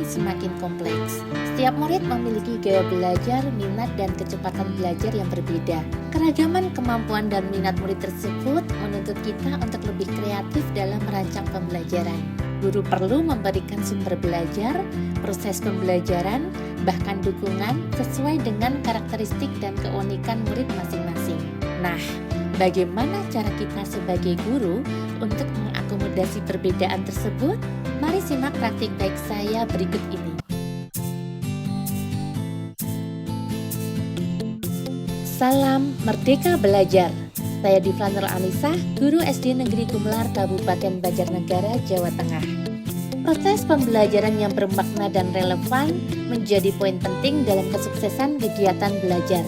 semakin kompleks. Setiap murid memiliki gaya belajar, minat, dan kecepatan belajar yang berbeda. Keragaman kemampuan dan minat murid tersebut menuntut kita untuk lebih kreatif dalam merancang pembelajaran. Guru perlu memberikan sumber belajar, proses pembelajaran, bahkan dukungan sesuai dengan karakteristik dan keunikan murid masing-masing. Nah, bagaimana cara kita sebagai guru untuk mengakomodasi perbedaan tersebut? Mari simak praktik baik saya berikut ini. Salam Merdeka Belajar. Saya Divla Nur Alisa, Guru SD Negeri Gumelar, Kabupaten Banjarnegara, Jawa Tengah. Proses pembelajaran yang bermakna dan relevan menjadi poin penting dalam kesuksesan kegiatan belajar.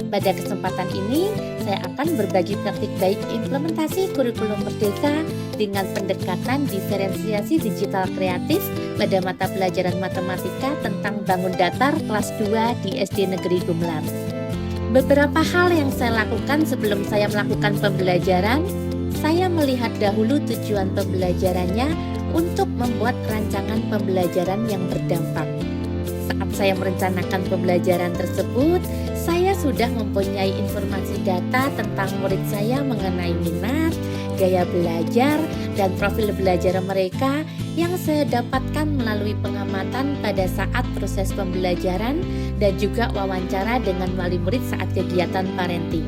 Pada kesempatan ini, saya akan berbagi praktik baik implementasi kurikulum Merdeka dengan pendekatan diferensiasi digital kreatif pada mata pelajaran matematika tentang bangun datar kelas 2 di SD Negeri Gumelar. Beberapa hal yang saya lakukan sebelum saya melakukan pembelajaran, saya melihat dahulu tujuan pembelajarannya untuk membuat rancangan pembelajaran yang berdampak. Saat saya merencanakan pembelajaran tersebut, saya sudah mempunyai informasi data tentang murid saya mengenai minat, gaya belajar, dan profil belajar mereka yang saya dapatkan melalui pengamatan pada saat proses pembelajaran dan juga wawancara dengan wali murid saat kegiatan parenting.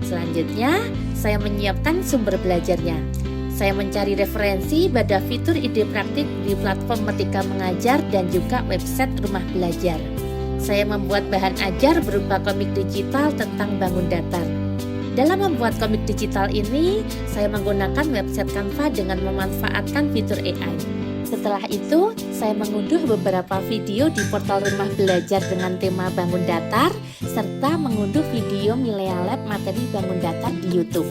Selanjutnya, saya menyiapkan sumber belajarnya. Saya mencari referensi pada fitur ide praktik di platform Merdeka Mengajar dan juga website Rumah Belajar. Saya membuat bahan ajar berupa komik digital tentang bangun datar. Dalam membuat komik digital ini, saya menggunakan website Canva dengan memanfaatkan fitur AI. Setelah itu, saya mengunduh beberapa video di portal Rumah Belajar dengan tema bangun datar, serta mengunduh video Milea Lab materi bangun datar di YouTube.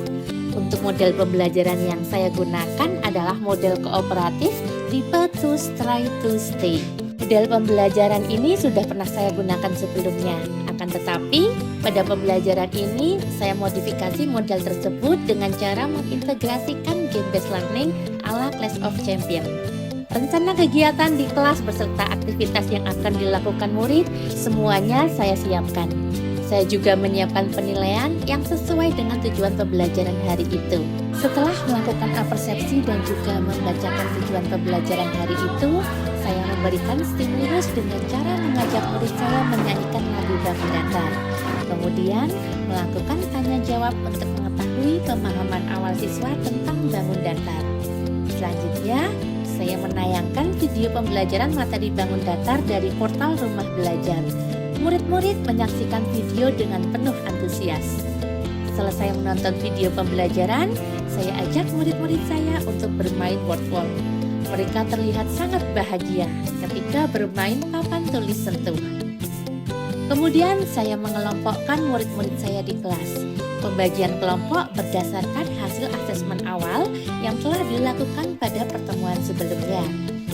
Untuk model pembelajaran yang saya gunakan adalah model kooperatif tipe Choose Try to Stay. Model pembelajaran ini sudah pernah saya gunakan sebelumnya. Akan tetapi, pada pembelajaran ini saya modifikasi model tersebut dengan cara mengintegrasikan game-based learning ala Clash of Champions. Rencana kegiatan di kelas beserta aktivitas yang akan dilakukan murid, semuanya saya siapkan. Saya juga menyiapkan penilaian yang sesuai dengan tujuan pembelajaran hari itu. Setelah melakukan persepsi dan juga membacakan tujuan pembelajaran hari itu, saya memberikan stimulus dengan cara mengajak murid saya menyanyikan lagu bangun datar. Kemudian melakukan tanya jawab untuk mengetahui pemahaman awal siswa tentang bangun datar. Selanjutnya, saya menayangkan video pembelajaran materi bangun datar dari portal Rumah Belajar. Murid-murid menyaksikan video dengan penuh antusias. Selesai menonton video pembelajaran, saya ajak murid-murid saya untuk bermain board wall. Mereka terlihat sangat bahagia ketika bermain papan tulis sentuh. Kemudian saya mengelompokkan murid-murid saya di kelas. Pembagian kelompok berdasarkan hasil asesmen awal yang telah dilakukan pada pertemuan sebelumnya.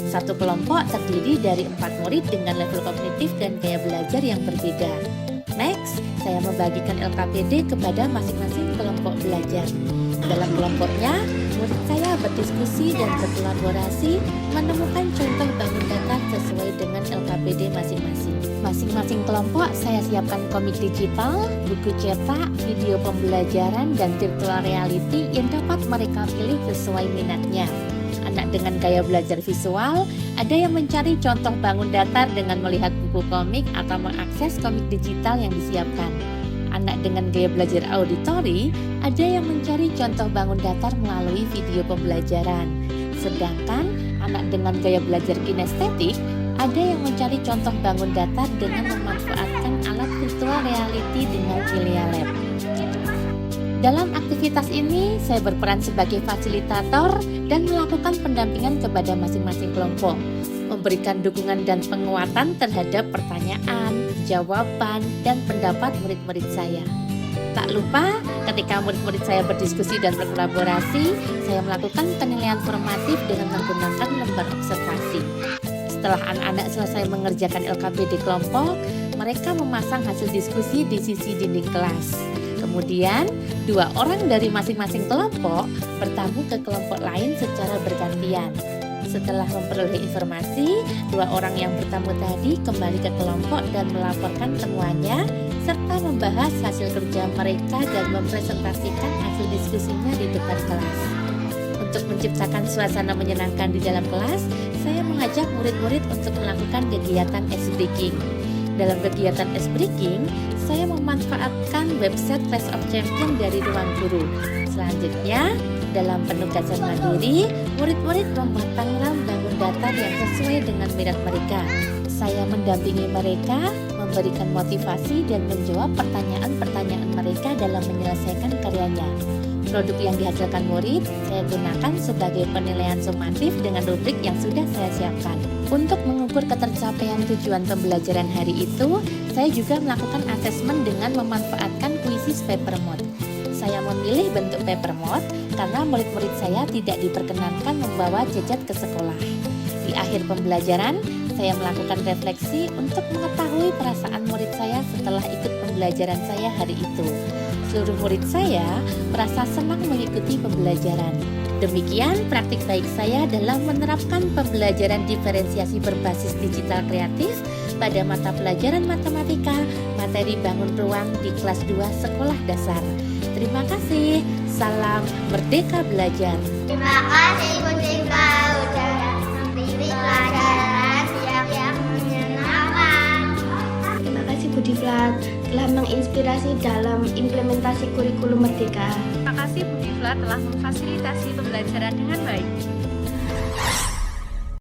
Satu kelompok terdiri dari 4 murid dengan level kognitif dan gaya belajar yang berbeda. Next, saya membagikan LKPD kepada masing-masing kelompok belajar. Dalam kelompoknya, murid saya berdiskusi dan berkolaborasi menemukan contoh bangun datar sesuai dengan LKPD masing-masing. Masing-masing kelompok saya siapkan komik digital, buku cetak, video pembelajaran, dan virtual reality yang dapat mereka pilih sesuai minatnya. Anak dengan gaya belajar visual, ada yang mencari contoh bangun datar dengan melihat buku komik atau mengakses komik digital yang disiapkan. Anak dengan gaya belajar auditori, ada yang mencari contoh bangun datar melalui video pembelajaran. Sedangkan anak dengan gaya belajar kinestetik, ada yang mencari contoh bangun datar dengan memanfaatkan alat virtual reality dengan Milea Lab. Dalam aktivitas ini, saya berperan sebagai fasilitator dan melakukan pendampingan kepada masing-masing kelompok, memberikan dukungan dan penguatan terhadap pertanyaan, jawaban, dan pendapat murid-murid saya. Tak lupa, ketika murid-murid saya berdiskusi dan berkolaborasi, saya melakukan penilaian formatif dengan menggunakan lembar observasi. Setelah anak-anak selesai mengerjakan LKPD kelompok, mereka memasang hasil diskusi di sisi dinding kelas. Kemudian, 2 orang dari masing-masing kelompok bertamu ke kelompok lain secara bergantian. Setelah memperoleh informasi, dua orang yang bertamu tadi kembali ke kelompok dan melaporkan temuannya, serta membahas hasil kerja mereka dan mempresentasikan hasil diskusinya di depan kelas. Untuk menciptakan suasana menyenangkan di dalam kelas, saya mengajak murid-murid untuk melakukan kegiatan ice breaking. Dalam kegiatan ice breaking, saya memanfaatkan website Clash of Champions dari ruang guru. Selanjutnya, dalam penugasan mandiri, murid-murid mematang ram bangun datar yang sesuai dengan minat mereka. Saya mendampingi mereka, memberikan motivasi dan menjawab pertanyaan-pertanyaan mereka dalam menyelesaikan karyanya. Produk yang dihasilkan murid saya gunakan sebagai penilaian sumatif dengan rubrik yang sudah saya siapkan. Untuk mengukur ketercapaian tujuan pembelajaran hari itu, saya juga melakukan asesmen dengan memanfaatkan kuisis paper mode. Saya memilih bentuk paper mode karena murid-murid saya tidak diperkenankan membawa gadget ke sekolah. Di akhir pembelajaran, saya melakukan refleksi untuk mengetahui perasaan murid saya setelah ikut pembelajaran saya hari itu. Seluruh murid saya merasa senang mengikuti pembelajaran. Demikian praktik baik saya dalam menerapkan pembelajaran diferensiasi berbasis digital kreatif pada mata pelajaran matematika, materi bangun ruang di kelas 2 sekolah dasar. Terima kasih. Salam Merdeka Belajar. Terima kasih Bu Tika udah memberi pelajaran yang menyenangkan. Terima kasih Bu Diflat telah menginspirasi dalam implementasi kurikulum Merdeka. Terima kasih Bu Diflat telah memfasilitasi pembelajaran dengan baik.